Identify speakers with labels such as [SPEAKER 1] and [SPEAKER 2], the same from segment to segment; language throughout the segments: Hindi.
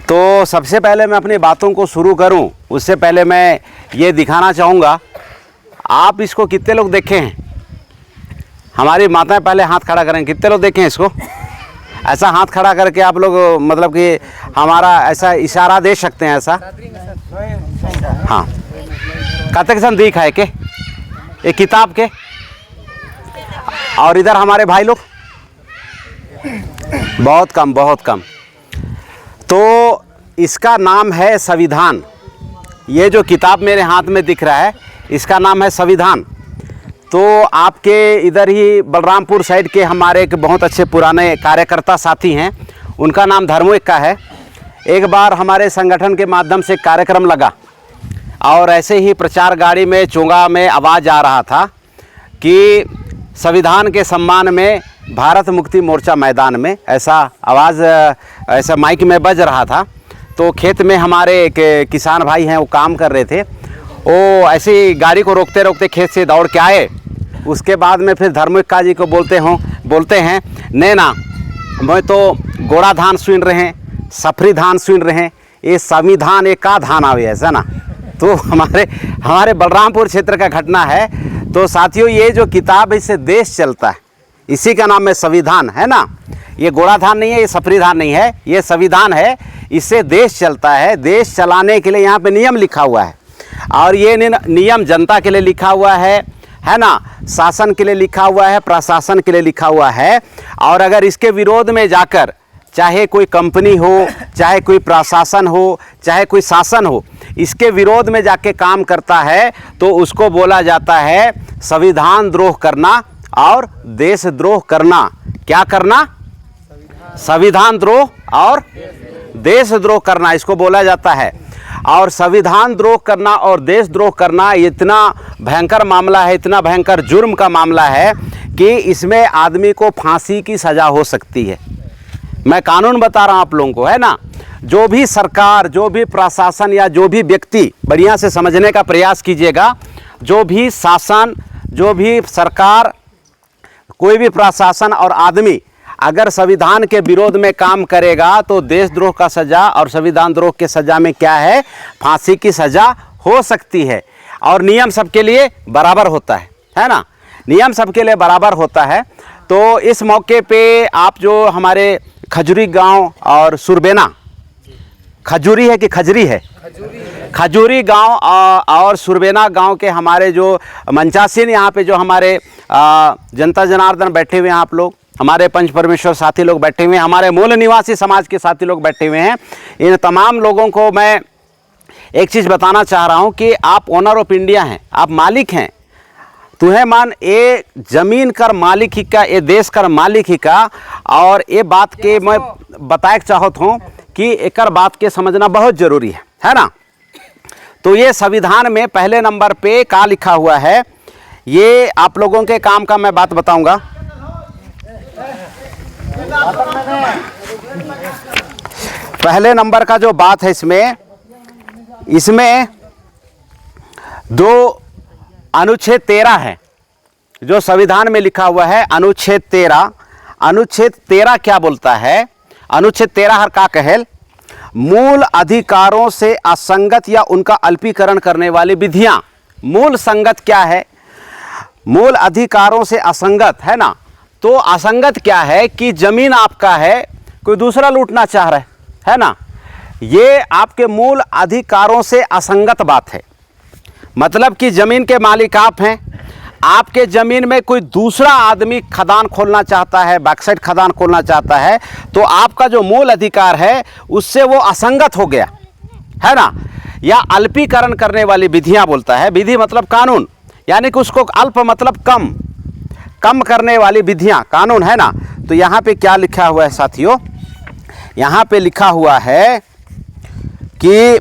[SPEAKER 1] तो सबसे पहले मैं अपनी बातों को शुरू करूं, उससे पहले मैं ये दिखाना चाहूँगा, आप इसको कितने लोग देखे हैं? हमारी माताएं पहले हाथ खड़ा करें, कितने लोग देखे हैं इसको? ऐसा हाथ खड़ा करके आप लोग मतलब कि हमारा ऐसा इशारा दे सकते हैं ऐसा? हाँ, कतक सन दिख है के ये किताब के, और इधर हमारे भाई लोग बहुत कम, बहुत कम। तो इसका नाम है संविधान। ये जो किताब मेरे हाथ में दिख रहा है इसका नाम है संविधान। तो आपके इधर ही बलरामपुर साइड के हमारे एक बहुत अच्छे पुराने कार्यकर्ता साथी हैं, उनका नाम धर्मों का है। एक बार हमारे संगठन के माध्यम से कार्यक्रम लगा और ऐसे ही प्रचार गाड़ी में चोंगा में आवाज़ आ रहा था कि संविधान के सम्मान में भारत मुक्ति मोर्चा मैदान में, ऐसा आवाज़ ऐसा माइक में बज रहा था। तो खेत में हमारे एक किसान भाई हैं, वो काम कर रहे थे, वो ऐसी गाड़ी को रोकते रोकते खेत से दौड़ के आए। उसके बाद में फिर धर्मिका जी को बोलते हैं नैना मैं तो गोड़ा धान सुन रहे हैं, सफरी धान सुन रहे हैं, ये संविधान एक का धान आवे ऐसा ना। तो हमारे बलरामपुर क्षेत्र का घटना है। तो साथियों, ये जो किताब है इससे देश चलता है, इसी का नाम है संविधान, है ना। ये गोड़ा धान नहीं है, ये सफरी धान नहीं है, ये संविधान है, इससे देश चलता है। देश चलाने के लिए यहाँ पे नियम लिखा हुआ है, और ये नियम जनता के लिए लिखा हुआ है ना, शासन के लिए लिखा हुआ है, प्रशासन के लिए लिखा हुआ है। और अगर इसके विरोध में जाकर चाहे कोई कंपनी हो, चाहे कोई प्रशासन हो, चाहे कोई शासन हो, इसके विरोध में जाके काम करता है तो उसको बोला जाता है संविधान द्रोह करना और देशद्रोह करना। क्या करना? संविधान द्रोह और देशद्रोह करना, इसको बोला जाता है। और संविधान द्रोह करना और देशद्रोह करना इतना भयंकर मामला है, इतना भयंकर जुर्म का मामला है कि इसमें आदमी को फांसी की सज़ा हो सकती है। मैं कानून बता रहा हूँ आप लोगों को, है ना। जो भी सरकार, जो भी प्रशासन या जो भी व्यक्ति, बढ़िया से समझने का प्रयास कीजिएगा, जो भी शासन, जो भी सरकार, कोई भी प्रशासन और आदमी अगर संविधान के विरोध में काम करेगा तो देशद्रोह का सज़ा, और संविधान द्रोह के सज़ा में क्या है? फांसी की सज़ा हो सकती है। और नियम सबके लिए बराबर होता है ना, नियम सबके लिए बराबर होता है। तो इस मौके पे आप जो हमारे खजूरी गांव और सुरबेना, खजूरी है कि खजरी है? खजूरी गांव और सुरबेना गांव के हमारे जो मंचासीन यहाँ पे जो हमारे जनता जनार्दन बैठे हुए हैं, आप लोग हमारे पंच परमेश्वर साथी लोग बैठे हुए हैं, हमारे मूल निवासी समाज के साथी लोग बैठे हुए हैं, इन तमाम लोगों को मैं एक चीज़ बताना चाह रहा हूँ कि आप ओनर ऑफ इंडिया हैं, आप मालिक हैं। तुम्हें मान ये जमीन कर मालिक ही का, ये देश कर मालिक ही का। और ये बात के मैं बताए चाहता हूँ कि एक बात के समझना बहुत ज़रूरी है ना। तो ये संविधान में पहले नंबर पे क्या लिखा हुआ है, ये आप लोगों के काम का मैं बात बताऊंगा। पहले नंबर का जो बात है इसमें दो अनुच्छेद 13 है जो संविधान में लिखा हुआ है, अनुच्छेद 13। अनुच्छेद 13 क्या बोलता है? अनुच्छेद 13 हर का कहेल, मूल अधिकारों से असंगत या उनका अल्पीकरण करने वाली विधियां। मूल संगत क्या है? मूल अधिकारों से असंगत, है ना। तो असंगत क्या है कि जमीन आपका है, कोई दूसरा लूटना चाह रहा है ना, ये आपके मूल अधिकारों से असंगत बात है। मतलब कि जमीन के मालिक आप हैं, आपके ज़मीन में कोई दूसरा आदमी खदान खोलना चाहता है, बैकसाइड खदान खोलना चाहता है, तो आपका जो मूल अधिकार है उससे वो असंगत हो गया, है ना। या अल्पीकरण करने वाली विधियां बोलता है। विधि मतलब कानून, यानी कि उसको अल्प मतलब कम करने वाली विधियां, कानून, है ना। तो यहाँ पे क्या लिखा हुआ है साथियों? यहाँ पे लिखा हुआ है कि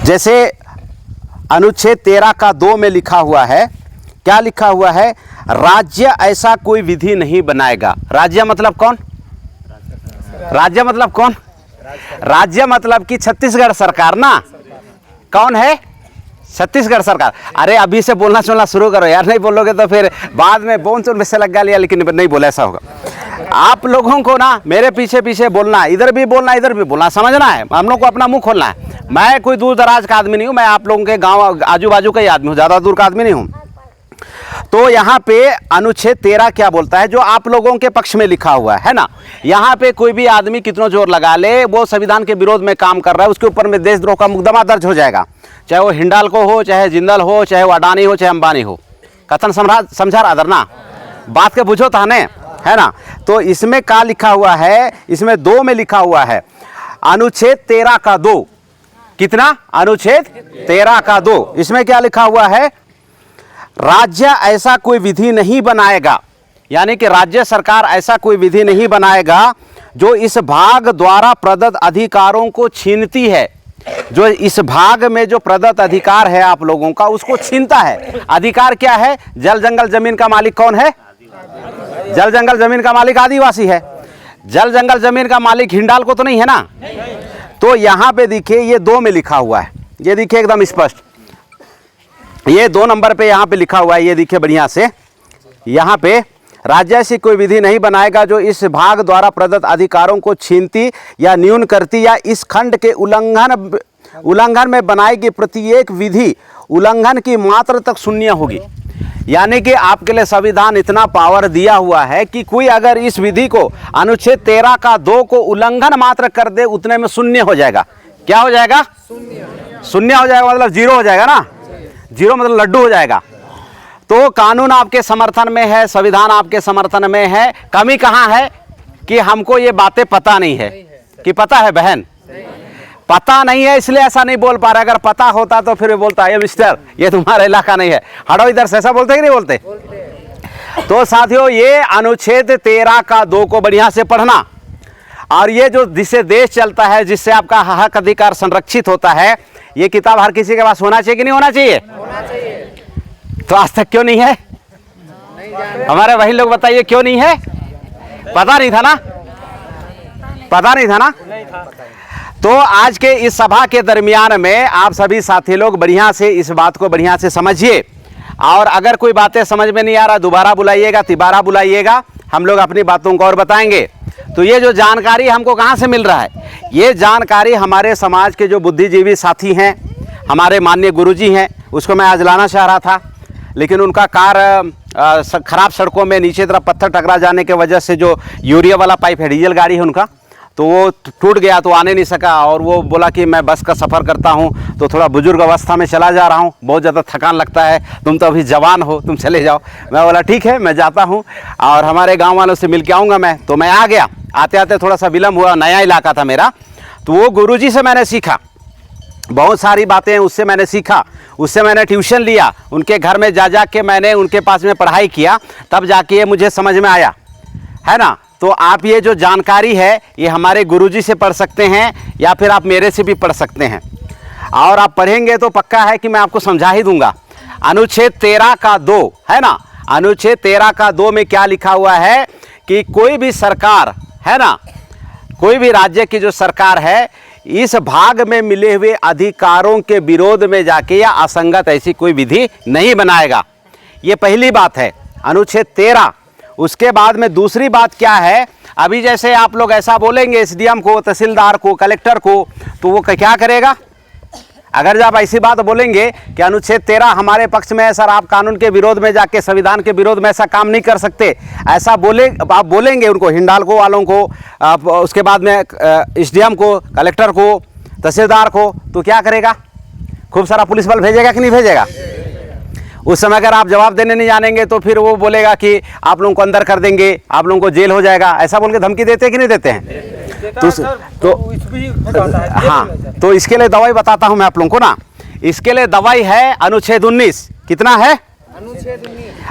[SPEAKER 1] जैसे अनुच्छेद 13 का 2 में लिखा हुआ है, क्या लिखा हुआ है? राज्य ऐसा कोई विधि नहीं बनाएगा। राज्य मतलब कौन? राज्य मतलब कौन? राज्य मतलब कि छत्तीसगढ़ सरकार ना। कौन है? छत्तीसगढ़ सरकार। अरे अभी से बोलना सुनना शुरू करो यार, नहीं बोलोगे तो फिर बाद में बोन चोन में से लग गया, लेकिन नहीं बोला, ऐसा होगा। आप लोगों को ना मेरे पीछे पीछे बोलना, इधर भी बोलना इधर भी बोलना, समझना है। हम लोग को अपना मुंह खोलना है। मैं कोई दूर दराज का आदमी नहीं हूँ, मैं आप लोगों के गांव आजू बाजू का ही आदमी हूँ, ज़्यादा दूर का आदमी नहीं हूँ। तो यहाँ पे अनुच्छेद 13 क्या बोलता है, जो आप लोगों के पक्ष में लिखा हुआ है ना। यहाँ पे कोई भी आदमी कितना जोर लगा ले, वो संविधान के विरोध में काम कर रहा है, उसके ऊपर में देशद्रोह का मुकदमा दर्ज हो जाएगा, चाहे वो हिंडाल्को हो, चाहे जिंदल हो, चाहे वो अडानी हो, चाहे अंबानी हो। कथन समझा रहा ना, बात के बुझो ताने, है ना। तो इसमें क्या लिखा हुआ है, इसमें 2 में लिखा हुआ है अनुच्छेद 13 का 2। कितना? अनुच्छेद 13 का 2। इसमें क्या लिखा हुआ है, राज्य ऐसा कोई विधि नहीं बनाएगा, यानी कि राज्य सरकार ऐसा कोई विधि नहीं बनाएगा जो इस भाग द्वारा प्रदत्त अधिकारों को छीनती है। जो इस भाग में जो प्रदत्त अधिकार है आप लोगों का, उसको छीनता है। अधिकार क्या है? जल जंगल जमीन का मालिक कौन है? जल जंगल जमीन का मालिक आदिवासी है। जल जंगल जमीन का मालिक हिंडाल्को तो नहीं है ना। तो यहाँ पे देखिए, ये 2 में लिखा हुआ है, ये देखिए एकदम स्पष्ट, ये 2 नंबर पे यहाँ पे लिखा हुआ है, ये देखिए बढ़िया से। यहाँ पे राज्य ऐसी कोई विधि नहीं बनाएगा जो इस भाग द्वारा प्रदत्त अधिकारों को छीनती या न्यून करती या इस खंड के उल्लंघन में बनाएगी प्रत्येक विधि उल्लंघन की मात्र तक शून्य होगी। यानी कि आपके लिए संविधान इतना पावर दिया हुआ है कि कोई अगर इस विधि को अनुच्छेद 13 का 2 को उल्लंघन मात्र कर दे, उतने में शून्य हो जाएगा। क्या हो जाएगा? शून्य हो जाएगा, मतलब 0 हो जाएगा ना। 0 मतलब लड्डू हो जाएगा। तो कानून आपके समर्थन में है, संविधान आपके समर्थन में है। कमी कहाँ है कि हमको ये बातें पता नहीं है। कि पता है बहन? पता नहीं है, इसलिए ऐसा नहीं बोल पा रहा। अगर पता होता तो फिर बोलता है, मिस्टर ये तुम्हारा इलाका नहीं है, हटो इधर से। ऐसा बोलते कि नहीं बोलते? तो साथियों, ये अनुच्छेद 13 का 2 को बढ़िया से पढ़ना। और ये जो जिससे देश चलता है, जिससे आपका हक अधिकार संरक्षित होता है, ये किताब हर किसी के पास होना चाहिए कि नहीं होना चाहिए? तो आज तक क्यों नहीं है? हमारे वही लोग बताइए क्यों नहीं है? पता नहीं था ना? पता नहीं था ना? तो आज के इस सभा के दरमियान में आप सभी साथी लोग बढ़िया से इस बात को बढ़िया से समझिए। और अगर कोई बातें समझ में नहीं आ रहा, दोबारा बुलाइएगा, तिबारा बुलाइएगा, हम लोग अपनी बातों को और बताएंगे। तो ये जो जानकारी हमको कहाँ से मिल रहा है? ये जानकारी हमारे समाज के जो बुद्धिजीवी साथी हैं, हमारे माननीय गुरुजी हैं, उसको मैं आज लाना चाह रहा था, लेकिन उनका कार खराब सड़कों में नीचे तरफ पत्थर टकरा जाने के वजह से जो यूरिया वाला पाइप है, डीजल गाड़ी है उनका, तो वो टूट गया, तो आने नहीं सका। और वो बोला कि मैं बस का सफ़र करता हूँ, तो थोड़ा बुजुर्ग अवस्था में चला जा रहा हूँ, बहुत ज़्यादा थकान लगता है, तुम तो अभी जवान हो, तुम चले जाओ। मैं बोला ठीक है, मैं जाता हूँ और हमारे गाँव वालों से मिल के आऊँगा मैं। तो मैं आ गया। आते आते थोड़ा सा विलम्ब हुआ, नया इलाका था मेरा। तो वो गुरुजी से मैंने सीखा, बहुत सारी बातें उससे मैंने सीखा, उससे मैंने ट्यूशन लिया, उनके घर में जा के मैंने उनके पास में पढ़ाई किया, तब जाके ये मुझे समझ में आया, है ना। तो आप ये जो जानकारी है, ये हमारे गुरुजी से पढ़ सकते हैं या फिर आप मेरे से भी पढ़ सकते हैं। और आप पढ़ेंगे तो पक्का है कि मैं आपको समझा ही दूंगा। अनुच्छेद 13 का 2 है ना, अनुच्छेद 13 का 2 में क्या लिखा हुआ है कि कोई भी सरकार है ना, कोई भी राज्य की जो सरकार है, इस भाग में मिले हुए अधिकारों के विरोध में जाके या असंगत ऐसी कोई विधि नहीं बनाएगा। ये पहली बात है, अनुच्छेद 13। उसके बाद में दूसरी बात क्या है, अभी जैसे आप लोग ऐसा बोलेंगे एसडीएम को, तहसीलदार को, कलेक्टर को, तो वो क्या करेगा? अगर जब ऐसी बात बोलेंगे कि अनुच्छेद 13 हमारे पक्ष में है सर, आप कानून के विरोध में जाके, संविधान के विरोध में ऐसा काम नहीं कर सकते, ऐसा आप बोलेंगे उनको, हिंडाल्को वालों को, उसके बाद में एसडीएम को, कलेक्टर को, तहसीलदार को, तो क्या करेगा? खूब सारा पुलिस बल भेजेगा कि नहीं भेजेगा? उस समय अगर आप जवाब देने नहीं जानेंगे तो फिर वो बोलेगा कि आप लोगों को अंदर कर देंगे, आप लोगों को जेल हो जाएगा, ऐसा बोल के धमकी देते हैं कि नहीं देते हैं? तो हाँ, तो इसके लिए दवाई बताता हूं मैं आप लोगों को ना। इसके लिए दवाई है अनुच्छेद 19। कितना है?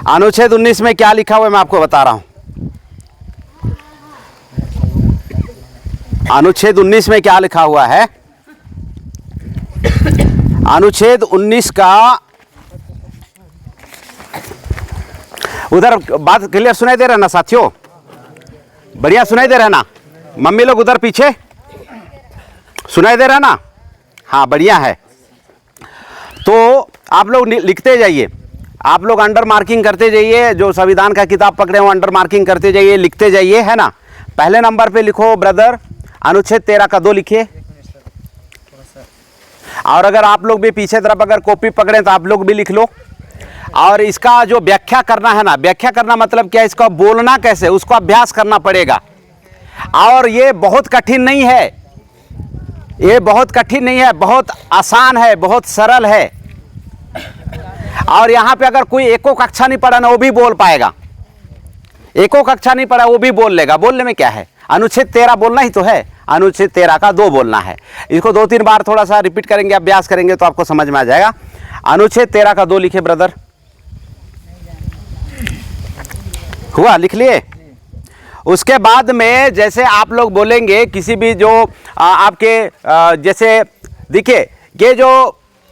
[SPEAKER 1] अनुच्छेद 19 में क्या लिखा हुआ है मैं आपको बता रहा हूं। अनुच्छेद 19 में क्या लिखा हुआ है? अनुच्छेद 19 का, उधर बात क्लियर सुनाई दे रहा है ना साथियों? बढ़िया सुनाई दे रहा है ना? मम्मी लोग उधर पीछे सुनाई दे रहा है ना? हाँ, बढ़िया है। तो आप लोग लिखते जाइए। आप लोग अंडर मार्किंग करते जाइए, जो संविधान का किताब पकड़े हो अंडर मार्किंग करते जाइए, लिखते जाइए, है ना। पहले नंबर पे लिखो ब्रदर, अनुच्छेद 13 का 2 लिखिए। और अगर आप लोग भी पीछे तरफ अगर कॉपी पकड़े तो आप लोग भी लिख लो। और इसका जो व्याख्या करना है ना, व्याख्या करना मतलब क्या, इसका बोलना कैसे, उसको अभ्यास करना पड़ेगा। और ये बहुत कठिन नहीं है, ये बहुत कठिन नहीं है, बहुत आसान है, बहुत सरल है। और यहाँ पे अगर कोई एको कक्षा नहीं पढ़ा ना वो भी बोल पाएगा, एको कक्षा नहीं पढ़ा वो भी बोल लेगा। बोलने में क्या है, अनुच्छेद 13 बोलना ही तो है, अनुच्छेद 13 का 2 बोलना है। इसको 2-3 बार थोड़ा सा रिपीट करेंगे, अभ्यास करेंगे तो आपको समझ में आ जाएगा। अनुच्छेद 13 का 2 लिखे ब्रदर, हुआ, लिख लिए। उसके बाद में जैसे आप लोग बोलेंगे किसी भी जो आपके जैसे देखिए,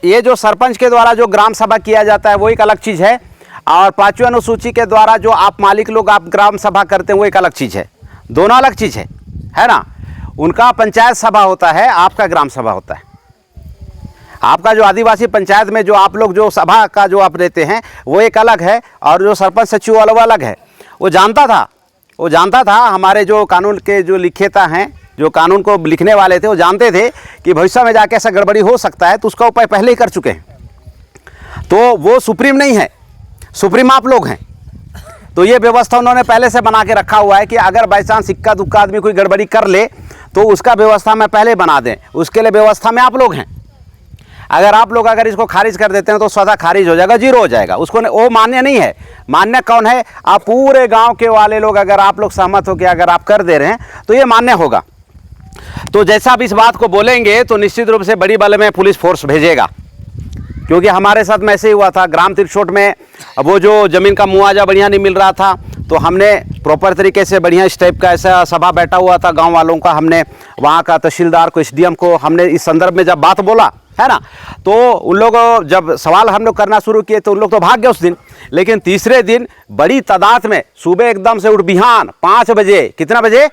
[SPEAKER 1] ये जो सरपंच के द्वारा जो ग्राम सभा किया जाता है वो एक अलग चीज़ है, और 5वीं अनुसूची के द्वारा जो आप मालिक लोग आप ग्राम सभा करते हैं वो एक अलग चीज़ है, दोनों अलग चीज़ है ना। उनका पंचायत सभा होता है, आपका ग्राम सभा होता है। आपका जो आदिवासी पंचायत में जो आप लोग जो सभा का जो आप लेते हैं वो एक अलग है, और जो सरपंच सचिव वाला वो अलग है। वो जानता था हमारे जो कानून के जो लिखेता हैं, जो कानून को लिखने वाले थे, वो जानते थे कि भविष्य में जाके ऐसा गड़बड़ी हो सकता है, तो उसका उपाय पहले ही कर चुके हैं। तो वो सुप्रीम नहीं है, सुप्रीम आप लोग हैं। तो ये व्यवस्था उन्होंने पहले से बना के रखा हुआ है कि अगर बाई चांस इक्का दुक्का आदमी कोई गड़बड़ी कर ले तो उसका व्यवस्था में पहले बना दें, उसके लिए व्यवस्था में आप लोग हैं। अगर आप लोग अगर इसको खारिज कर देते हैं तो स्वतः खारिज हो जाएगा, जीरो हो जाएगा, उसको वो मान्य नहीं है। मान्य कौन है, आप पूरे गांव के वाले लोग, अगर आप लोग सहमत हो कि अगर आप कर दे रहे हैं तो ये मान्य होगा। तो जैसा आप इस बात को बोलेंगे तो निश्चित रूप से बड़ी बल में पुलिस फोर्स भेजेगा, क्योंकि हमारे साथ में ऐसे ही हुआ था। ग्राम तिरछोट में वो जो ज़मीन का मुआवजा बढ़िया नहीं मिल रहा था, तो हमने प्रॉपर तरीके से बढ़िया इस टाइप का ऐसा सभा बैठा हुआ था गांव वालों का, हमने वहाँ का तहसीलदार को, एसडीएम को हमने इस संदर्भ में जब बात बोला, है ना, तो उन लोग जब सवाल हम लोग करना शुरू किए तो उन लोग तो भाग गए उस दिन। लेकिन तीसरे दिन बड़ी तादाद में सुबह एकदम से उठ बिहान 5 बजे, कितना बजे,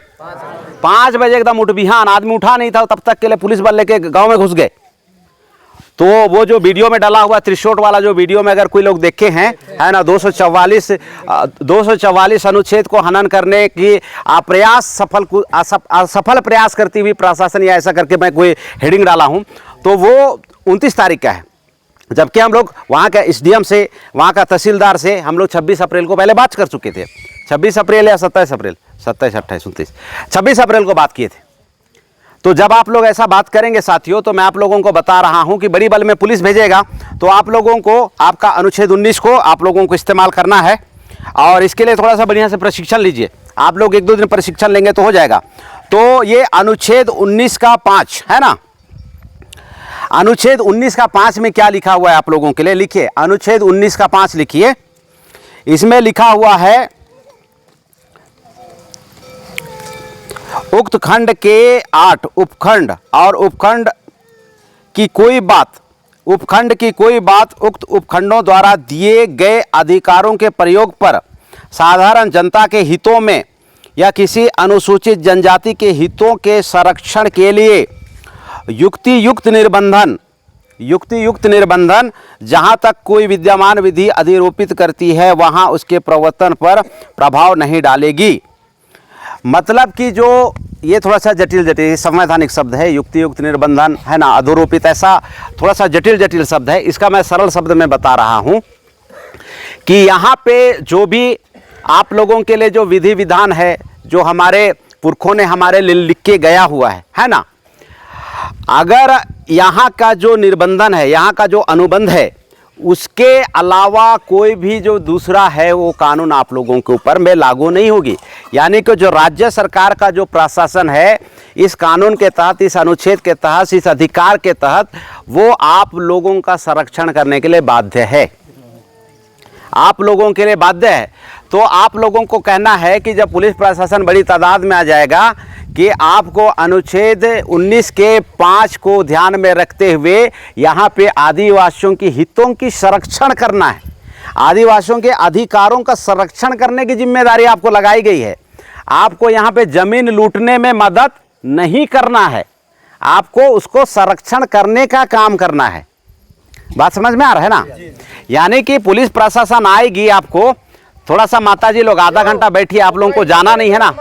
[SPEAKER 1] 5 बजे एकदम उठ बिहान, आदमी उठा नहीं था तब तक के लिए पुलिस बल लेके गाँव में घुस गए। तो वो जो वीडियो में डाला हुआ त्रिशोट वाला जो वीडियो में अगर कोई लोग देखे हैं, है ना, 244 अनुच्छेद को हनन करने की प्रयास असफल प्रयास करती हुई प्रशासन, या ऐसा करके मैं कोई हेडिंग डाला हूं, तो वो 29 तारीख का है। जबकि हम लोग वहाँ के एसडीएम से, वहाँ का तहसीलदार से हम लोग 26 अप्रैल को पहले बात कर चुके थे। 26 अप्रैल या 27 अप्रैल, 27, 28, 29, 26 अप्रैल को बात किए थे। तो जब आप लोग ऐसा बात करेंगे साथियों, तो मैं आप लोगों को बता रहा हूं कि बड़ी बल में पुलिस भेजेगा, तो आप लोगों को आपका अनुच्छेद 19 को आप लोगों को इस्तेमाल करना है। और इसके लिए थोड़ा सा बढ़िया से प्रशिक्षण लीजिए, आप लोग 1-2 दिन प्रशिक्षण लेंगे तो हो जाएगा। तो ये अनुच्छेद 19 का 5 है ना, अनुच्छेद 19 का 5 में क्या लिखा हुआ है आप लोगों के लिए, लिखिए। अनुच्छेद 19 का 5 लिखिए। इसमें लिखा हुआ है, उक्त खंड के 8 उपखंड और उपखंड की कोई बात उक्त उपखंडों द्वारा दिए गए अधिकारों के प्रयोग पर साधारण जनता के हितों में या किसी अनुसूचित जनजाति के हितों के संरक्षण के लिए युक्तियुक्त निर्बंधन जहां तक कोई विद्यमान विधि अधिरोपित करती है वहां उसके प्रवर्तन पर प्रभाव नहीं डालेगी। मतलब कि जो ये थोड़ा सा जटिल संवैधानिक शब्द है, युक्तियुक्त निर्बंधन, है ना, अधोरोपित, ऐसा थोड़ा सा जटिल शब्द है। इसका मैं सरल शब्द में बता रहा हूं कि यहाँ पे जो भी आप लोगों के लिए जो विधि विधान है, जो हमारे पुरखों ने हमारे लिए लिख के गया हुआ है ना, अगर यहाँ का जो निर्बंधन है, यहाँ का जो अनुबंध है, उसके अलावा कोई भी जो दूसरा है वो कानून आप लोगों के ऊपर में लागू नहीं होगी। यानी कि जो राज्य सरकार का जो प्रशासन है, इस कानून के तहत, इस अनुच्छेद के तहत, इस अधिकार के तहत वो आप लोगों का संरक्षण करने के लिए बाध्य है, आप लोगों के लिए बाध्य है। तो आप लोगों को कहना है कि जब पुलिस प्रशासन बड़ी तादाद में आ जाएगा कि आपको अनुच्छेद 19 के 5 को ध्यान में रखते हुए यहाँ पे आदिवासियों के हितों की संरक्षण करना है, आदिवासियों के अधिकारों का संरक्षण करने की जिम्मेदारी आपको लगाई गई है। आपको यहाँ पे जमीन लूटने में मदद नहीं करना है, आपको उसको संरक्षण करने का काम करना है। बात समझ में आ रहा है ना? यानी कि पुलिस प्रशासन आएगी, आपको थोड़ा सा माताजी लोग आधा घंटा बैठिए, आप लोगों को जाना नहीं है ना।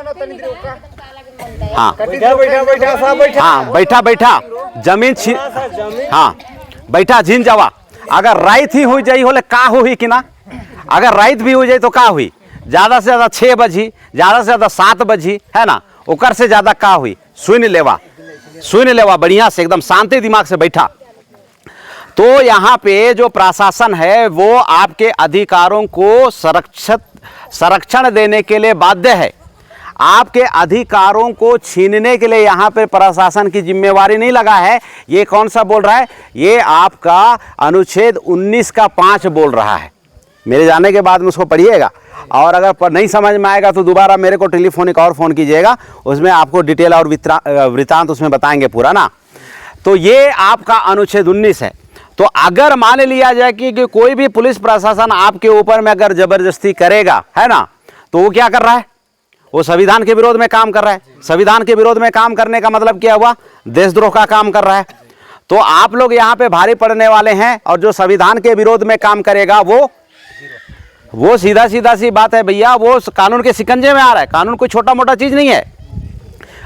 [SPEAKER 1] हाँ हाँ, बैठा बैठा जमीन हाँ बैठा झीन जावा। अगर रात ही हो जाई होले का हुई कि ना, अगर रात भी हो जाए तो का हुई, ज़्यादा से ज़्यादा 6 बजी, ज़्यादा से ज़्यादा 7 बजी, है ना, ओकर से ज़्यादा का हुई। सुन लेवा बढ़िया से, एकदम शांति दिमाग से बैठा। तो यहाँ पे जो प्रशासन है वो आपके अधिकारों को संरक्षण देने के लिए बाध्य है। आपके अधिकारों को छीनने के लिए यहाँ पे प्रशासन की जिम्मेवारी नहीं लगा है। ये कौन सा बोल रहा है? ये आपका अनुच्छेद 19 का 5 बोल रहा है। मेरे जाने के बाद में उसको पढ़िएगा, और अगर नहीं समझ में आएगा तो दोबारा मेरे को टेलीफोनिक और फ़ोन कीजिएगा, उसमें आपको डिटेल और वृत्तांत उसमें बताएंगे पूरा ना। तो ये आपका अनुच्छेद 19 है। तो अगर मान लिया जाए कि कोई भी पुलिस प्रशासन आपके ऊपर में अगर ज़बरदस्ती करेगा, है ना, तो वो क्या कर रहा है? वो संविधान के विरोध में काम कर रहा है। संविधान के विरोध में काम करने का मतलब क्या हुआ? देशद्रोह का काम कर रहा है। तो आप लोग यहाँ पे भारी पड़ने वाले हैं, और जो संविधान के विरोध में काम करेगा वो सीधा सी बात है भैया, वो कानून के शिकंजे में आ रहा है। कानून कोई छोटा मोटा चीज़ नहीं है।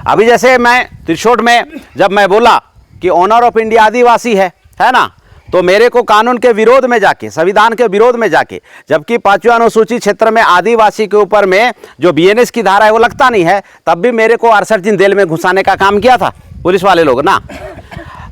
[SPEAKER 1] अभी जैसे मैं त्रिशोट में जब मैं बोला कि ऑनर ऑफ इंडिया आदिवासी है ना, तो मेरे को कानून के विरोध में जाके, संविधान के विरोध में जाके, जबकि 5वीं अनुसूची क्षेत्र में आदिवासी के ऊपर में जो बीएनएस की धारा है वो लगता नहीं है, तब भी मेरे को 68 दिन जेल में घुसाने का काम किया था पुलिस वाले लोग ना।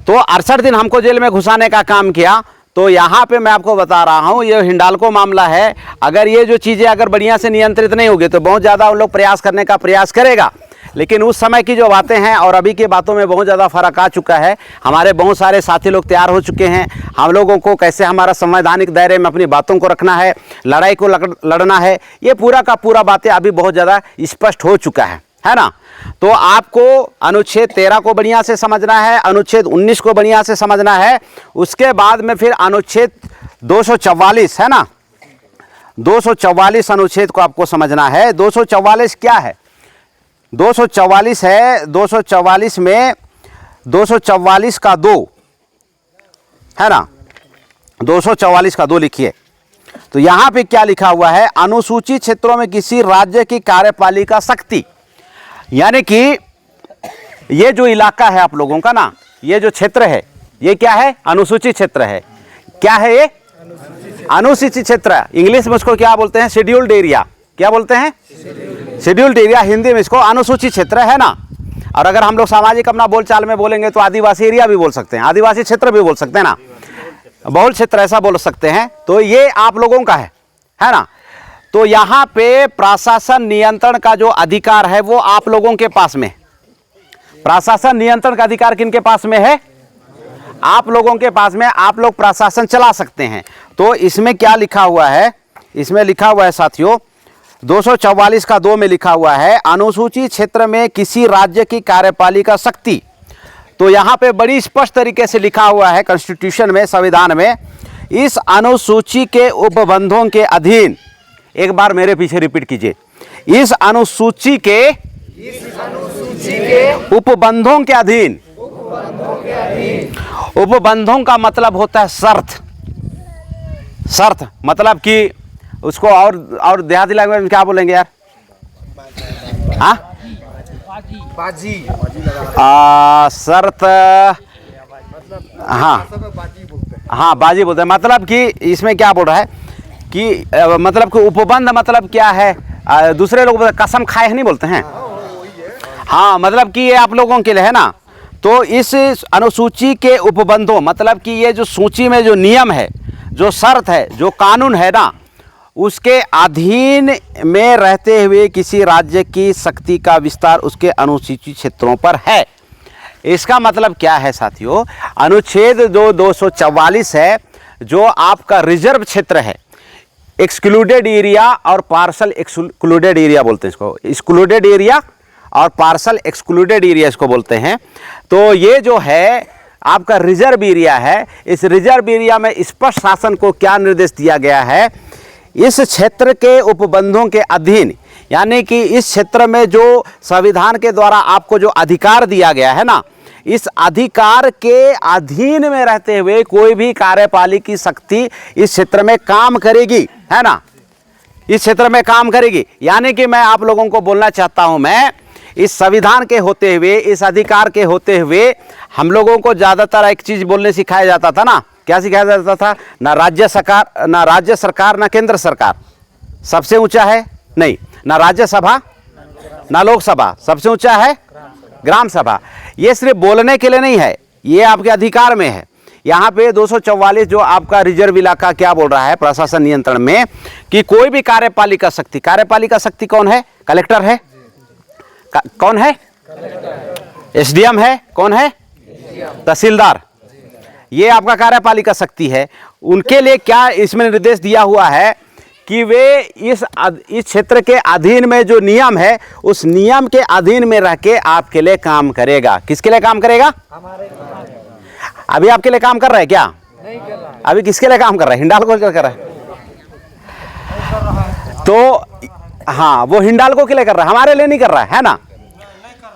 [SPEAKER 1] तो 68 दिन हमको जेल में घुसाने का काम किया। तो यहाँ पे मैं आपको बता रहा हूँ, ये हिंडाल्को मामला है। अगर ये जो चीज़ें अगर बढ़िया से नियंत्रित नहीं होगी तो बहुत ज़्यादा उन लोग प्रयास करने का प्रयास करेगा। लेकिन उस समय की जो बातें हैं और अभी की बातों में बहुत ज़्यादा फ़र्क आ चुका है। हमारे बहुत सारे साथी लोग तैयार हो चुके हैं। हम लोगों को कैसे हमारा संवैधानिक दायरे में अपनी बातों को रखना है, लड़ाई को लड़ना है, ये पूरा का पूरा बातें अभी बहुत ज़्यादा स्पष्ट हो चुका है ना। तो आपको अनुच्छेद 13 को बढ़िया से समझना है, अनुच्छेद 19 को बढ़िया से समझना है। उसके बाद में फिर अनुच्छेद 244 है ना, 244 अनुच्छेद को आपको समझना है। 244 क्या है? 244 है, 244 में 244 का 2 है ना, 244 का 2 लिखिए। तो यहाँ पे क्या लिखा हुआ है? अनुसूचित क्षेत्रों में किसी राज्य की कार्यपालिका शक्ति, यानी कि ये जो इलाका है आप लोगों का ना, ये जो क्षेत्र है, ये क्या है? अनुसूचित क्षेत्र है। क्या है ये? अनुसूचित क्षेत्र। इंग्लिश में उसको क्या बोलते हैं? Scheduled area. क्या बोलते हैं? Scheduled area. हिंदी में इसको अनुसूचित क्षेत्र है ना। और अगर हम लोग सामाजिक अपना बोलचाल में बोलेंगे तो आदिवासी एरिया भी बोल सकते हैं, आदिवासी क्षेत्र भी बोल सकते हैं ना, बहुल क्षेत्र ऐसा बोल सकते हैं। तो ये आप लोगों का है ना। तो यहाँ पे प्रशासन नियंत्रण का जो अधिकार है वो आप लोगों के पास में। प्रशासन नियंत्रण का अधिकार किनके पास में है? आप लोगों के पास में। आप लोग प्रशासन चला सकते हैं। तो इसमें क्या लिखा हुआ है? इसमें लिखा हुआ है साथियों, 244 का 2 में लिखा हुआ है, अनुसूचित क्षेत्र में किसी राज्य की कार्यपालिका शक्ति। तो यहाँ पे बड़ी स्पष्ट तरीके से लिखा हुआ है कॉन्स्टिट्यूशन में, संविधान में, इस अनुसूची के उपबंधों के अधीन। एक बार मेरे पीछे रिपीट कीजिए, इस अनुसूची के उपबंधों के अधीन। उपबंधों का मतलब होता है शर्त। शर्त मतलब कि उसको और देहाती लैंग्वेज में क्या बोलेंगे यार? हाँ, बाजी। शर्त, हाँ बाजी बोलते हैं। मतलब कि इसमें क्या बोल रहा है कि मतलब कि उपबंध मतलब क्या है? दूसरे लोग कसम खाए नहीं बोलते हैं। हाँ, मतलब कि ये आप लोगों के लिए है ना। तो इस अनुसूची के उपबंधों मतलब कि ये जो सूची में जो नियम है, जो शर्त है, जो कानून है ना, उसके अधीन में रहते हुए किसी राज्य की शक्ति का विस्तार उसके अनुसूचित क्षेत्रों पर है। इसका मतलब क्या है साथियों? अनुच्छेद 244 है जो आपका रिजर्व क्षेत्र है, एक्सक्लूडेड एरिया और पार्सल एक्सक्लूडेड एरिया बोलते हैं इसको। एक्सक्लूडेड एरिया और पार्सल एक्सक्लूडेड एरिया इसको बोलते हैं। तो ये जो है आपका रिजर्व एरिया है। इस रिजर्व एरिया में स्पष्ट शासन को क्या निर्देश दिया गया है? इस क्षेत्र के उपबंधों के अधीन, यानी कि इस क्षेत्र में जो संविधान के द्वारा आपको जो अधिकार दिया गया है ना, इस अधिकार के अधीन में रहते हुए कोई भी कार्यपालिकी शक्ति इस क्षेत्र में काम करेगी, है ना, इस क्षेत्र में काम करेगी। यानी कि मैं आप लोगों को बोलना चाहता हूं, मैं इस संविधान के होते हुए, इस अधिकार के होते हुए हम लोगों को ज़्यादातर एक चीज़ बोलने सिखाया जाता था ना, क्या सिखाया जाता था? ना राज्य सरकार ना केंद्र सरकार सबसे ऊंचा है, नहीं, ना राज्यसभा ना लोकसभा, सबसे ऊंचा है ग्राम सभा। ये सिर्फ बोलने के लिए नहीं है, ये आपके अधिकार में है। यहाँ पे 244 जो आपका रिजर्व इलाका क्या बोल रहा है प्रशासन नियंत्रण में, कि कोई भी कार्यपालिका शक्ति कौन है? कलेक्टर है। कौन है? एसडीएम है। कौन है? तहसीलदार। ये आपका कार्यपालिका शक्ति है। उनके लिए क्या इसमें निर्देश दिया हुआ है कि वे इस क्षेत्र के अधीन में जो नियम है उस नियम के अधीन में रह के आपके लिए काम करेगा। किसके लिए काम करेगा? अभी आपके लिए काम कर रहा है क्या? नहीं कर रहा है। अभी किसके लिए काम कर रहा है? हिंडाल्को के लिए कर रहा है। तो हाँ, वो हिंडाल्को के लिए कर रहा है, हमारे लिए नहीं कर रहा है ना।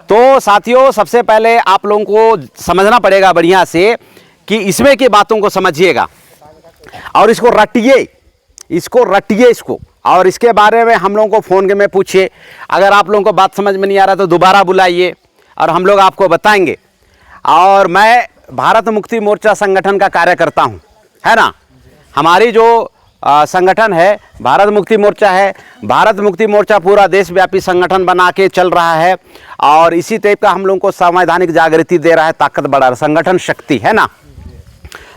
[SPEAKER 1] तो साथियों, सबसे पहले आप लोगों को समझना पड़ेगा बढ़िया से कि इसमें की बातों को समझिएगा और इसको रटिए इसको, और इसके बारे में हम लोगों को फ़ोन में पूछिए। अगर आप लोगों को बात समझ में नहीं आ रहा तो दोबारा बुलाइए और हम लोग आपको बताएंगे। और मैं भारत मुक्ति मोर्चा संगठन का कार्यकर्ता हूं, है ना। हमारी जो संगठन है भारत मुक्ति मोर्चा है। भारत मुक्ति मोर्चा पूरा देशव्यापी संगठन बना के चल रहा है और इसी टाइप का हम लोगों को संवैधानिक जागृति दे रहा है, ताकत बढ़ा रहा है। संगठन शक्ति, है ना,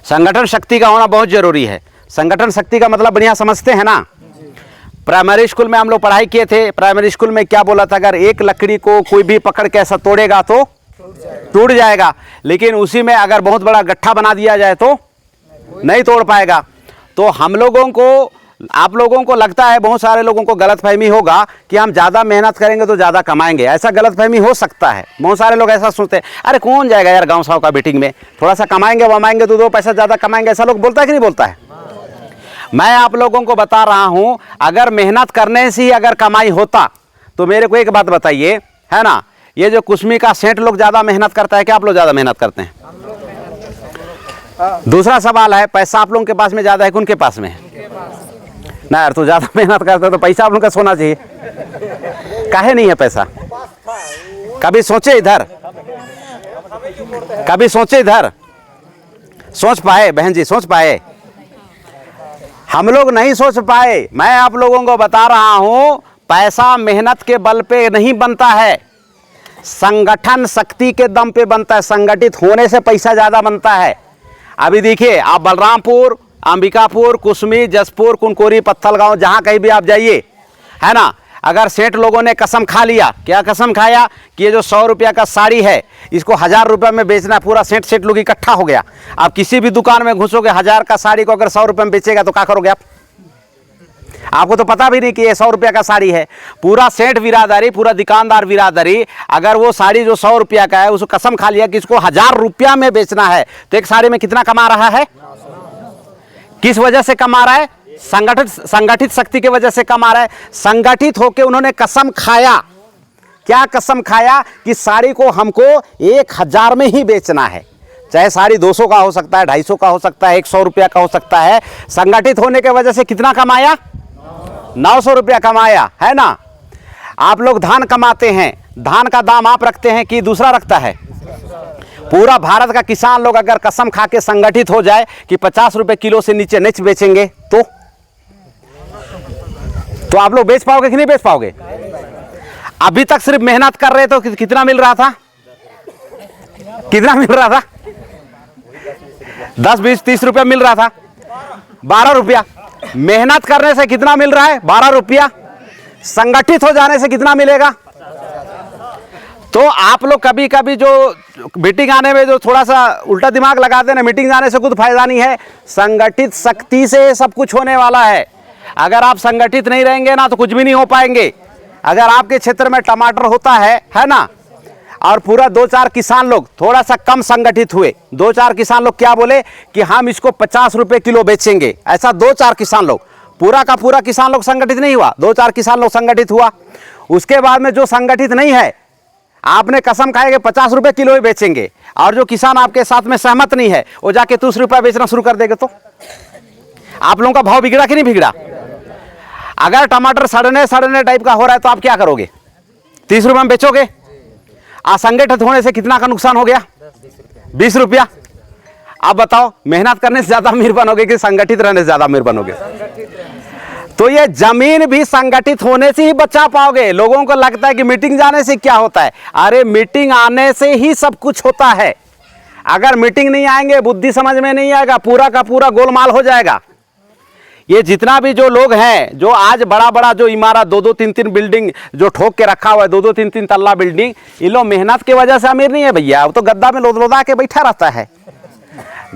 [SPEAKER 1] संगठन शक्ति का होना बहुत जरूरी है। संगठन शक्ति का मतलब बढ़िया समझते हैं ना। प्राइमरी स्कूल में हम लोग पढ़ाई किए थे। प्राइमरी स्कूल में क्या बोला था? अगर एक लकड़ी को कोई भी पकड़ के ऐसा तोड़ेगा तो टूट जाएगा, लेकिन उसी में अगर बहुत बड़ा गट्ठा बना दिया जाए तो नहीं तोड़ पाएगा। तो हम लोगों को, आप लोगों को लगता है, बहुत सारे लोगों को गलतफहमी होगा कि हम ज़्यादा मेहनत करेंगे तो ज़्यादा कमाएंगे। ऐसा गलतफहमी हो सकता है। बहुत सारे लोग ऐसा सोचते हैं, अरे कौन जाएगा यार गांव साहब का मीटिंग में, थोड़ा सा कमाएंगे वमाएंगे तो 2 पैसा ज़्यादा कमाएंगे। ऐसा लोग बोलता है कि नहीं बोलता है? मैं आप लोगों को बता रहा हूं, अगर मेहनत करने से ही अगर कमाई होता तो मेरे को एक बात बताइए, है ना, ये जो कुसमी का सेठ लोग ज़्यादा मेहनत करता है क्या आप लोग ज़्यादा मेहनत करते हैं? दूसरा सवाल है, पैसा आप लोगों के पास में ज़्यादा है कि उनके पास में है? ना यार, तो ज़्यादा मेहनत करते तो पैसा आप लोगों का सोना चाहिए। काहे नहीं है पैसा? कभी सोचे इधर, कभी सोचे इधर, सोच पाए बहन जी, सोच पाए? हम लोग नहीं सोच पाए। मैं आप लोगों को बता रहा हूं, पैसा मेहनत के बल पे नहीं बनता है, संगठन शक्ति के दम पे बनता है। संगठित होने से पैसा ज़्यादा बनता है। अभी देखिए, आप बलरामपुर, अंबिकापुर, कुसमी, जसपुर, कुनकोरी, पत्थलगांव, जहाँ कहीं भी आप जाइए, है ना, अगर सेठ लोगों ने कसम खा लिया, क्या कसम खाया कि ये जो 100 रुपया का साड़ी है इसको 1000 रुपये में बेचना है, पूरा सेठ लोग इकट्ठा हो गया। आप किसी भी दुकान में घुसोगे, 1000 का साड़ी को अगर 100 रुपये में बेचेगा तो क्या करोगे आप? आपको तो पता भी नहीं कि ये 100 रुपया का साड़ी है। पूरा सेठ बिरादरी, पूरा दुकानदार बिरादरी, अगर वो साड़ी जो 100 रुपया का है उसको कसम खा लिया कि इसको 1000 रुपया में बेचना है, तो एक साड़ी में कितना कमा रहा है? किस वजह से कमा रहा है? संगठित शक्ति की वजह से कमा रहा है। संगठित होकर उन्होंने कसम खाया, क्या कसम खाया? कि साड़ी को हमको 1000 में ही बेचना है। चाहे साड़ी 200 का हो सकता है, 250 का हो सकता है, 100 रुपया का हो सकता है। संगठित होने की वजह से कितना कमाया? 900 रुपया कमाया, है ना। आप लोग धान कमाते हैं, धान का दाम आप रखते हैं कि दूसरा रखता है? पूरा भारत का किसान लोग अगर कसम खा के संगठित हो जाए कि 50 रुपए किलो से नीचे नहीं बेचेंगे तो आप लोग बेच पाओगे कि नहीं बेच पाओगे? अभी तक सिर्फ मेहनत कर रहे तो कितना मिल रहा था? कितना मिल रहा था? 10, 20, 30 रुपया मिल रहा था। 12 रुपया मेहनत करने से कितना मिल रहा है? 12 रुपया। संगठित हो जाने से कितना मिलेगा? तो आप लोग कभी कभी जो मीटिंग आने में जो थोड़ा सा उल्टा दिमाग लगाते हैं ना, मीटिंग जाने से कुछ फायदा नहीं है। संगठित शक्ति से सब कुछ होने वाला है। अगर आप संगठित नहीं रहेंगे ना तो कुछ भी नहीं हो पाएंगे। अगर आपके क्षेत्र में टमाटर होता है ना, और पूरा 2-4 किसान लोग थोड़ा सा कम संगठित हुए, 2-4 किसान लोग क्या बोले कि हम इसको 50 रुपए किलो बेचेंगे, ऐसा 2-4 किसान लोग, पूरा का पूरा किसान लोग संगठित नहीं हुआ, 2-4 किसान लोग संगठित हुआ। उसके बाद में जो संगठित नहीं है, आपने कसम खाए कि 50 रुपए किलो ही बेचेंगे, और जो किसान आपके साथ में सहमत नहीं है वो जाके 30 रुपए बेचना शुरू कर देगा, तो आप लोगों का भाव बिगड़ा कि नहीं बिगड़ा? अगर टमाटर सड़ने सड़ने टाइप का हो रहा है तो आप क्या करोगे? 30 रुपए में बेचोगे। असंगठित होने से कितना का नुकसान हो गया? 20 रुपया। आप बताओ, मेहनत करने से ज्यादा अमीर बनोगे कि संगठित रहने से ज्यादा अमीर बनोगे? तो ये जमीन भी संगठित होने से ही बचा पाओगे। लोगों को लगता है कि मीटिंग जाने से क्या होता है, अरे मीटिंग आने से ही सब कुछ होता है। अगर मीटिंग नहीं आएंगे, बुद्धि समझ में नहीं आएगा, पूरा का पूरा गोलमाल हो जाएगा। ये जितना भी जो लोग हैं, जो आज बड़ा बड़ा जो इमारत 2-2, 3-3 बिल्डिंग जो ठोक के रखा हुआ है, 2-2, 3-3 तल्ला बिल्डिंग, ये लोग मेहनत की वजह से अमीर नहीं है भैया। वो तो गद्दा में लोदा के बैठा रहता है,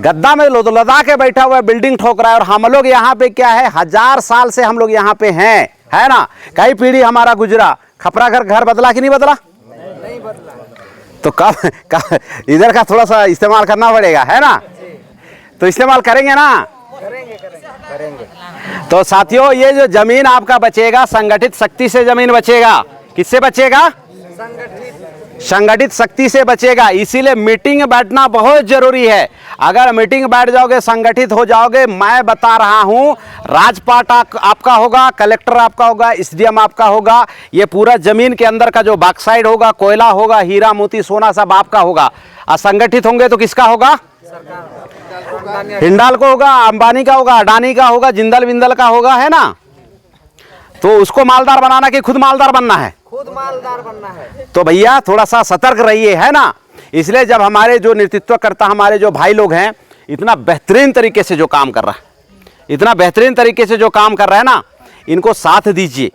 [SPEAKER 1] गद्दा में लोदा के बैठा हुआ है, बिल्डिंग ठोक रहा है। और हम लोग यहाँ पे क्या है, 1000 साल से हम लोग यहाँ पे हैं, है ना। कई पीढ़ी हमारा गुजरा, खपरा घर बदला कि नहीं बदला? नहीं बदला। तो कब इधर का थोड़ा सा इस्तेमाल करना पड़ेगा, है ना। तो इस्तेमाल करेंगे ना? करेंगे। तो साथियों, ये जो जमीन आपका बचेगा, संगठित शक्ति से जमीन बचेगा। किससे बचेगा? संगठित शक्ति से बचेगा। इसीलिए मीटिंग बैठना बहुत जरूरी है। अगर मीटिंग बैठ जाओगे, संगठित हो जाओगे, मैं बता रहा हूं, राजपाट आपका होगा, कलेक्टर आपका होगा, एसडीएम आपका होगा, ये पूरा जमीन के अंदर का जो बॉक्साइड होगा, कोयला होगा, हीरा मोती सोना सब आपका होगा। असंगठित होंगे तो किसका होगा? हिंडाल को होगा, अंबानी का होगा, अडानी का होगा, जिंदल विंदल का होगा, है ना। तो उसको मालदार बनाना कि खुद मालदार बनना है? खुद मालदार बनना है। तो भैया थोड़ा सा सतर्क रहिए, है ना। इसलिए जब हमारे जो नेतृत्व करता, हमारे जो भाई लोग हैं, इतना बेहतरीन तरीके से जो काम कर रहा है, इतना बेहतरीन तरीके से जो काम कर रहा है ना, इनको साथ दीजिए।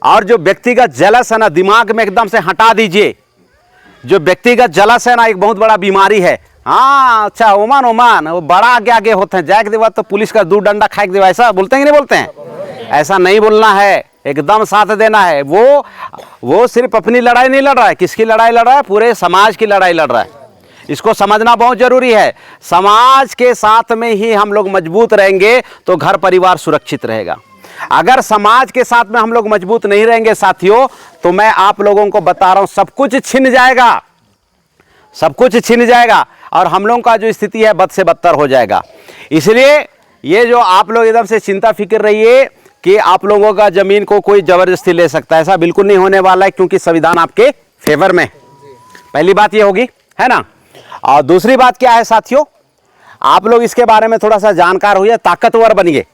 [SPEAKER 1] और जो व्यक्तिगत जलस है ना, दिमाग में एकदम से हटा दीजिए। जो व्यक्तिगत जलस है ना, एक बहुत बड़ा बीमारी है। हाँ अच्छा, ओमान वो बड़ा आगे आगे होते हैं, जाके देवा तो पुलिस का दूध डंडा खाक देवा, ऐसा बोलते हैं कि नहीं बोलते हैं? ऐसा नहीं बोलना है, एकदम साथ देना है। वो सिर्फ अपनी लड़ाई नहीं लड़ रहा है, किसकी लड़ाई लड़ रहा है? पूरे समाज की लड़ाई लड़ रहा है। इसको समझना बहुत जरूरी है। समाज के साथ में ही हम लोग मजबूत रहेंगे तो घर परिवार सुरक्षित रहेगा। अगर समाज के साथ में हम लोग मजबूत नहीं रहेंगे साथियों, तो मैं आप लोगों को बता रहा हूं, सब कुछ छिन जाएगा, सब कुछ छिन जाएगा, और हम लोगों का जो स्थिति है बद से बदतर हो जाएगा। इसलिए ये जो आप लोग एकदम से चिंता फिक्र रहिए कि आप लोगों का जमीन को कोई जबरदस्ती ले सकता है, ऐसा बिल्कुल नहीं होने वाला है, क्योंकि संविधान आपके फेवर में। पहली बात ये होगी, है ना। और दूसरी बात क्या है साथियों, आप लोग इसके बारे में थोड़ा सा जानकार होइए, ताकतवर बनिए,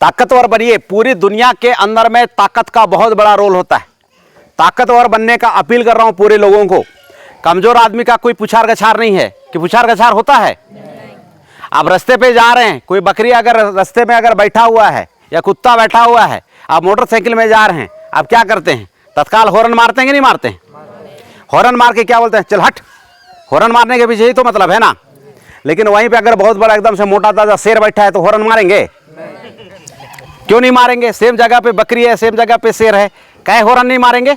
[SPEAKER 1] ताकतवर बनिए। पूरी दुनिया के अंदर में ताकत का बहुत बड़ा रोल होता है। ताकतवर बनने का अपील कर रहा हूं पूरे लोगों को। कमजोर आदमी का कोई पुछार गछार नहीं है कि पुछार गछार होता है। आप रास्ते पे जा रहे हैं, कोई बकरी अगर रास्ते में अगर बैठा हुआ है या कुत्ता बैठा हुआ है, आप मोटरसाइकिल में जा रहे हैं, आप क्या करते हैं? तत्काल हॉर्न मारते हैं कि नहीं मारते हैं? हॉर्न मार के क्या बोलते हैं? चल हट। हॉर्न मारने के पीछे ही तो मतलब है ना। लेकिन वहीं पे अगर बहुत बड़ा एकदम से मोटा ताजा शेर बैठा है तो हॉर्न मारेंगे? क्यों नहीं मारेंगे? सेम जगह पे बकरी है, सेम जगह पे शेर है, कहे हॉर्न नहीं मारेंगे?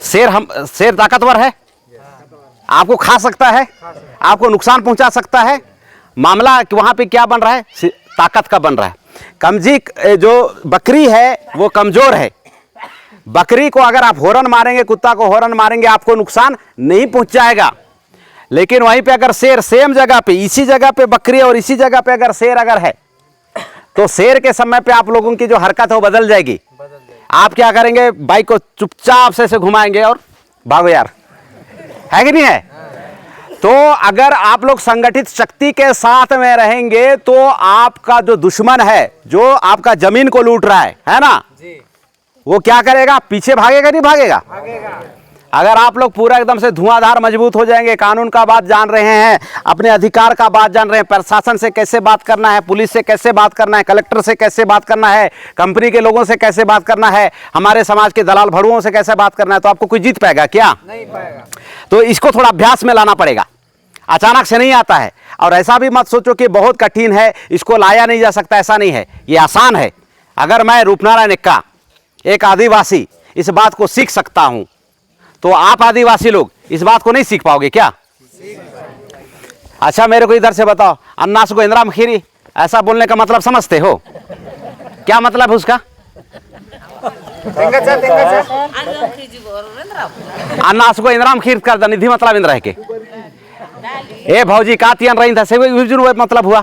[SPEAKER 1] शेर ताकतवर है, आपको खा सकता है, आपको नुकसान पहुंचा सकता है। मामला वहां पे क्या बन रहा है? ताकत का बन रहा है। कमजी जो बकरी है वो कमजोर है। बकरी को अगर आप हॉर्न मारेंगे, कुत्ता को हॉर्न मारेंगे, आपको नुकसान नहीं पहुंचाएगा। लेकिन वहीं पे अगर शेर सेम जगह पे, इसी जगह पे बकरी और इसी जगह पे अगर शेर अगर है, तो शेर के समय पे आप लोगों की जो हरकत है वो बदल जाएगी। आप क्या करेंगे? बाइक को चुपचाप से घुमाएंगे और भागो यार, है कि नहीं है? तो अगर आप लोग संगठित शक्ति के साथ में रहेंगे तो आपका जो दुश्मन है, जो आपका जमीन को लूट रहा है ना जी, वो क्या करेगा? पीछे भागेगा नहीं भागेगा? भागेगा। अगर आप लोग पूरा एकदम से धुआंधार मजबूत हो जाएंगे, कानून का बात जान रहे हैं, अपने अधिकार का बात जान रहे हैं, प्रशासन से कैसे बात करना है, पुलिस से कैसे बात करना है, कलेक्टर से कैसे बात करना है, कंपनी के लोगों से कैसे बात करना है, हमारे समाज के दलाल भड़ुओं से कैसे बात करना है, तो आपको कोई जीत पाएगा क्या? नहीं पाएगा। तो इसको थोड़ा अभ्यास में लाना पड़ेगा, अचानक से नहीं आता है। और ऐसा भी मत सोचो कि बहुत कठिन है, इसको लाया नहीं जा सकता, ऐसा नहीं है, ये आसान है। अगर मैं रूपनारायण एक्का, एक आदिवासी, इस बात को सीख सकता हूं, तो आप आदिवासी लोग इस बात को नहीं सीख पाओगे क्या? अच्छा मेरे को इधर से बताओ, अन्ना को इंदिरा खीरी, ऐसा बोलने का मतलब समझते हो? क्या मतलब है उसका? अन्ना को इंद्राम खीर कर निधि मतलब इंद्र के ए भौजी का तियन रही था से मतलब हुआ।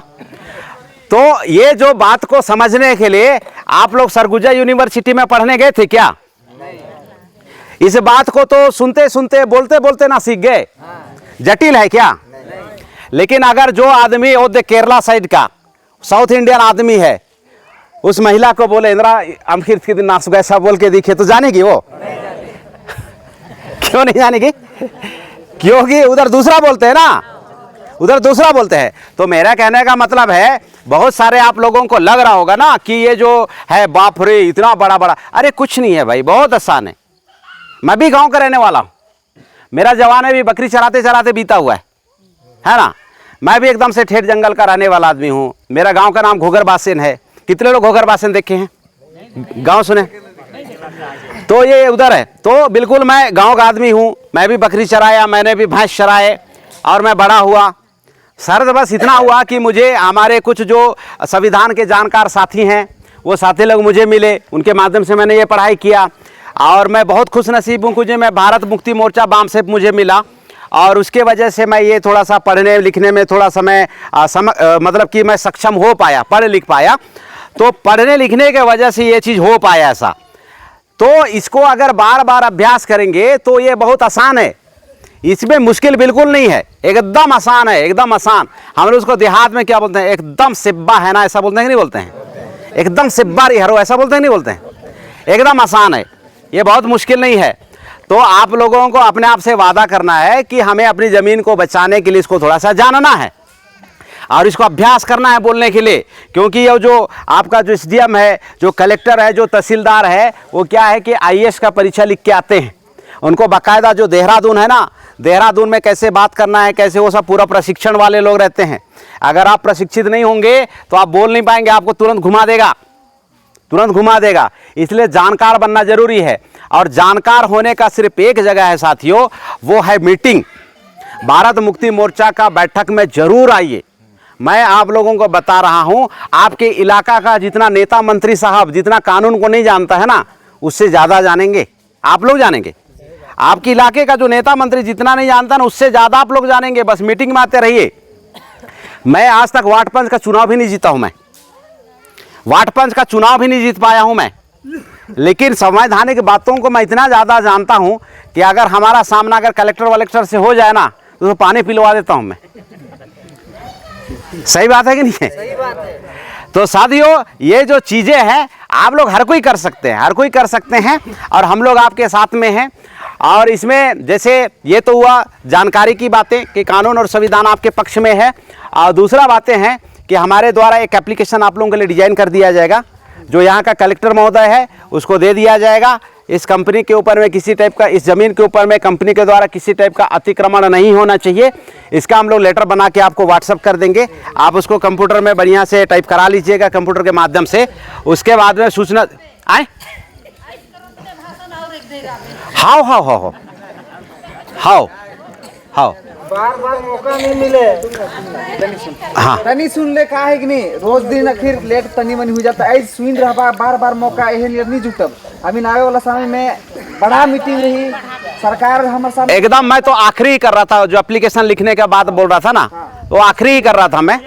[SPEAKER 1] तो ये जो बात को समझने के लिए आप लोग सरगुजा यूनिवर्सिटी में पढ़ने गए थे क्या? इस बात को तो सुनते सुनते बोलते बोलते ना सीख गए? जटिल है क्या? लेकिन अगर जो आदमी और केरला साइड का साउथ इंडियन आदमी है उस महिला को बोले इंदिरा अमखीर के दिन नाच ऐसा बोल के दिखे तो जानेगी वो? क्यों नहीं जानेगी? क्योंकि उधर दूसरा बोलते हैं ना, उधर दूसरा बोलते हैं। तो मेरा कहने का मतलब है बहुत सारे आप लोगों को लग रहा होगा ना कि ये जो है बाप रे इतना बड़ा बड़ा, अरे कुछ नहीं है भाई, बहुत आसान है। मैं भी गांव का रहने वाला हूं, मेरा जवान भी बकरी चराते चराते बीता हुआ है ना। मैं भी एकदम से ठेठ जंगल का रहने वाला आदमी हूं। मेरा गांव का नाम घोघर बासेन है। कितने लोग घोघर बासेन देखे हैं? गांव सुने? तो ये उधर है। तो बिल्कुल मैं गांव का आदमी हूं, मैं भी बकरी चराया, मैंने भी भैंस चराए और मैं बड़ा हुआ। सर बस इतना हुआ कि मुझे हमारे कुछ जो संविधान के जानकार साथी हैं वो साथी लोग मुझे मिले, उनके माध्यम से मैंने ये पढ़ाई किया और मैं बहुत खुश नसीब हूँ कि मैं भारत मुक्ति मोर्चा बाम से मुझे मिला और उसके वजह से मैं ये थोड़ा सा पढ़ने लिखने में थोड़ा समय मतलब कि मैं सक्षम हो पाया, पढ़ लिख पाया। तो पढ़ने लिखने के वजह से ये चीज़ हो पाया ऐसा। तो इसको अगर बार बार अभ्यास करेंगे तो ये बहुत आसान है, इसमें मुश्किल बिल्कुल नहीं है, एकदम आसान है, एकदम आसान। हम लोग उसको देहात में क्या बोलते हैं? एकदम सिब्बा है ना, ऐसा बोलते हैं कि नहीं बोलते हैं? एकदम सिब्बा री हरो ऐसा बोलते हैं नहीं बोलते हैं? एकदम आसान है, ये बहुत मुश्किल नहीं है। तो आप लोगों को अपने आप से वादा करना है कि हमें अपनी ज़मीन को बचाने के लिए इसको थोड़ा सा जानना है और इसको अभ्यास करना है बोलने के लिए। क्योंकि ये जो आपका जो एसडीएम है, जो कलेक्टर है, जो तहसीलदार है, वो क्या है कि आईएएस का परीक्षा लिख के आते हैं। उनको बाकायदा जो देहरादून है ना, देहरादून में कैसे बात करना है, कैसे वो सब पूरा प्रशिक्षण वाले लोग रहते हैं। अगर आप प्रशिक्षित नहीं होंगे तो आप बोल नहीं पाएंगे, आपको तुरंत घुमा देगा, तुरंत घुमा देगा। इसलिए जानकार बनना जरूरी है और जानकार होने का सिर्फ एक जगह है साथियों, वो है मीटिंग। भारत मुक्ति मोर्चा का बैठक में जरूर आइए। मैं आप लोगों को बता रहा हूं, आपके इलाका का जितना नेता मंत्री साहब जितना कानून को नहीं जानता है ना, उससे ज़्यादा जानेंगे आप लोग, जानेंगे। आपके इलाके का जो नेता मंत्री जितना नहीं जानता ना, उससे ज़्यादा आप लोग जानेंगे। बस मीटिंग में आते रहिए। मैं आज तक वार्ड पंच का चुनाव भी नहीं जीता हूं, मैं वार्ड पंच का चुनाव भी नहीं जीत पाया हूं मैं, लेकिन संवैधानिक बातों को मैं इतना ज़्यादा जानता हूं कि अगर हमारा सामना अगर कलेक्टर वलेक्टर से हो जाए ना तो पानी पिलवा देता हूं मैं। सही बात है कि नहीं है? सही बात है। तो साथियों, ये जो चीज़ें हैं आप लोग हर कोई कर सकते हैं, हर कोई कर सकते हैं और हम लोग आपके साथ में हैं। और इसमें जैसे ये तो हुआ जानकारी की बातें कि कानून और संविधान आपके पक्ष में है, और दूसरा बातें हैं कि हमारे द्वारा एक एप्लीकेशन आप लोगों के लिए डिजाइन कर दिया जाएगा, जो यहाँ का कलेक्टर महोदय है उसको दे दिया जाएगा। इस कंपनी के ऊपर में किसी टाइप का, इस ज़मीन के ऊपर में कंपनी के द्वारा किसी टाइप का अतिक्रमण नहीं होना चाहिए। इसका हम लोग लेटर बना के आपको व्हाट्सअप कर देंगे, आप उसको कंप्यूटर में बढ़िया से टाइप करा लीजिएगा कंप्यूटर के माध्यम से। उसके बाद में सूचना आए हाउ हाउ हाउ हाउ हाउ
[SPEAKER 2] बार बार मौका नहीं मिले।
[SPEAKER 1] हाँ
[SPEAKER 2] तनी सुन ले का है कि नहीं, रोज दिन आखिर लेट तनी मनी हो जाता है। सुन रहा बार बार मौका एहन नहीं जुटब। अभी आवे वाला समय में बड़ा मीटिंग रही, सरकार हमारे सामने
[SPEAKER 1] एकदम। मैं तो आखिरी ही कर रहा था, जो एप्लीकेशन लिखने के बाद बोल रहा था ना, तो आखिरी ही कर रहा था मैं।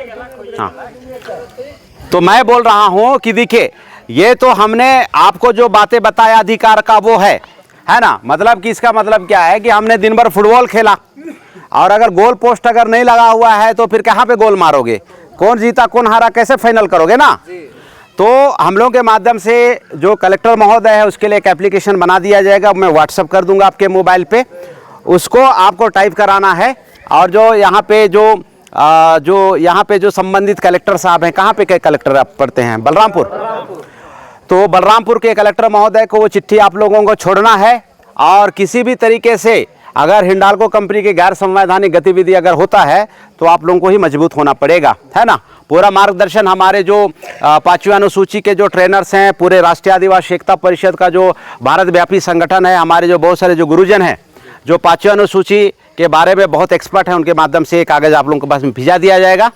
[SPEAKER 1] हाँ, तो मैं बोल रहा हूँ कि देखिए, ये तो हमने आपको जो बातें बताया अधिकार का वो है ना। मतलब कि इसका मतलब क्या है कि हमने दिन भर फुटबॉल खेला और अगर गोल पोस्ट अगर नहीं लगा हुआ है तो फिर कहाँ पे गोल मारोगे? कौन जीता कौन हारा कैसे फाइनल करोगे ना? तो हम लोगों के माध्यम से जो कलेक्टर महोदय है उसके लिए एक एप्लीकेशन बना दिया जाएगा, मैं व्हाट्सअप कर दूंगा आपके मोबाइल पे। उसको आपको टाइप कराना है और जो यहाँ पे जो संबंधित कलेक्टर साहब हैं, कहाँ पे के कलेक्टर आप पढ़ते हैं? बलरामपुर। तो बलरामपुर के कलेक्टर महोदय को वो चिट्ठी आप लोगों को छोड़ना है और किसी भी तरीके से अगर हिंडाल्को कंपनी की गैर संवैधानिक गतिविधि अगर होता है तो आप लोगों को ही मजबूत होना पड़ेगा, है ना। पूरा मार्गदर्शन हमारे जो 5वीं अनुसूची के जो ट्रेनर्स हैं, पूरे राष्ट्रीय आदिवासी एकता परिषद का जो भारत व्यापी संगठन है, हमारे जो बहुत सारे जो गुरुजन हैं जो 5वीं अनुसूची के बारे में बहुत एक्सपर्ट हैं, उनके माध्यम से कागज़ आप लोगों के पास में भेजा दिया जाएगा।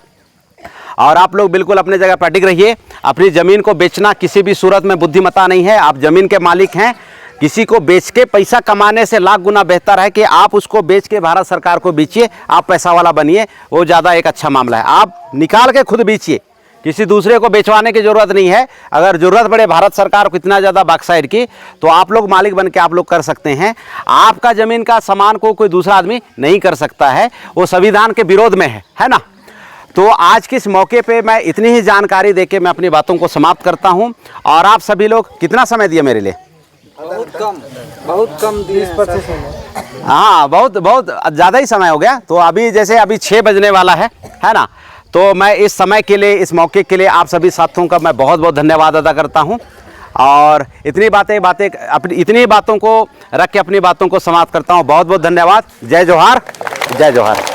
[SPEAKER 1] और आप लोग बिल्कुल अपनी जगह पर टिक रहिए। अपनी ज़मीन को बेचना किसी भी सूरत में बुद्धिमत्ता नहीं है। आप ज़मीन के मालिक हैं। किसी को बेच के पैसा कमाने से लाख गुना बेहतर है कि आप उसको बेच के भारत सरकार को बेचिए, आप पैसा वाला बनिए, वो ज़्यादा एक अच्छा मामला है। आप निकाल के खुद बेचिए, किसी दूसरे को बेचवाने की ज़रूरत नहीं है। अगर ज़रूरत पड़े भारत सरकार को इतना ज़्यादा बॉक्साइड की, तो आप लोग मालिक बन के आप लोग कर सकते हैं। आपका ज़मीन का सामान को कोई दूसरा आदमी नहीं कर सकता है, वो संविधान के विरोध में है ना। तो आज के इस मौके पे मैं इतनी ही जानकारी देके मैं अपनी बातों को समाप्त करता हूं। और आप सभी लोग कितना समय दिए मेरे लिए?
[SPEAKER 2] बहुत कम 20%।
[SPEAKER 1] हाँ, बहुत ज़्यादा ही समय हो गया। तो अभी जैसे अभी 6 बजने वाला है ना। तो मैं इस समय के लिए, इस मौके के लिए आप सभी साथियों का मैं बहुत बहुत धन्यवाद अदा करता हूं। और इतनी बातों को रख के अपनी बातों को समाप्त करता हूं। बहुत बहुत धन्यवाद। जय जोहार, जय जोहार।